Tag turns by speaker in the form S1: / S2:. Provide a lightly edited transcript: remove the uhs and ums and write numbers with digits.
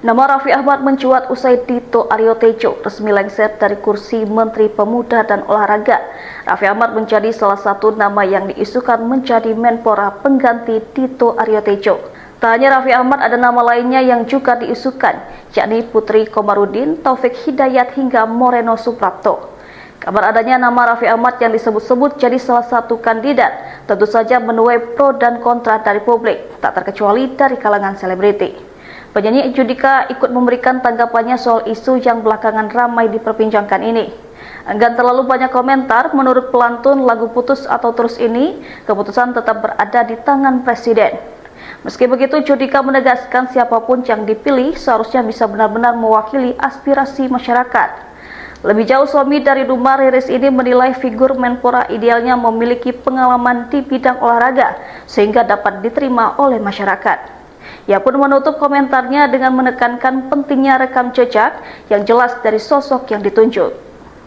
S1: Nama Raffi Ahmad mencuat usai Dito Aryo Tejo resmi lengser dari kursi Menteri Pemuda dan Olahraga. Raffi Ahmad menjadi salah satu nama yang diisukan menjadi Menpora pengganti Dito Aryo Tejo. Tak hanya Raffi Ahmad, ada nama lainnya yang juga diisukan, yakni Putri Komarudin, Taufik Hidayat hingga Moreno Suprapto. Kabar adanya nama Raffi Ahmad yang disebut-sebut jadi salah satu kandidat tentu saja menuai pro dan kontra dari publik, tak terkecuali dari kalangan selebriti. Penyanyi Judika ikut memberikan tanggapannya soal isu yang belakangan ramai diperbincangkan ini. Enggan terlalu banyak komentar, menurut pelantun lagu Putus atau Terus ini, keputusan tetap berada di tangan Presiden. Meski begitu, Judika menegaskan siapapun yang dipilih seharusnya bisa benar-benar mewakili aspirasi masyarakat. Lebih jauh, suami dari Duma, Riris ini menilai figur Menpora idealnya memiliki pengalaman di bidang olahraga sehingga dapat diterima oleh masyarakat. Ia pun menutup komentarnya dengan menekankan pentingnya rekam jejak yang jelas dari sosok yang ditunjuk.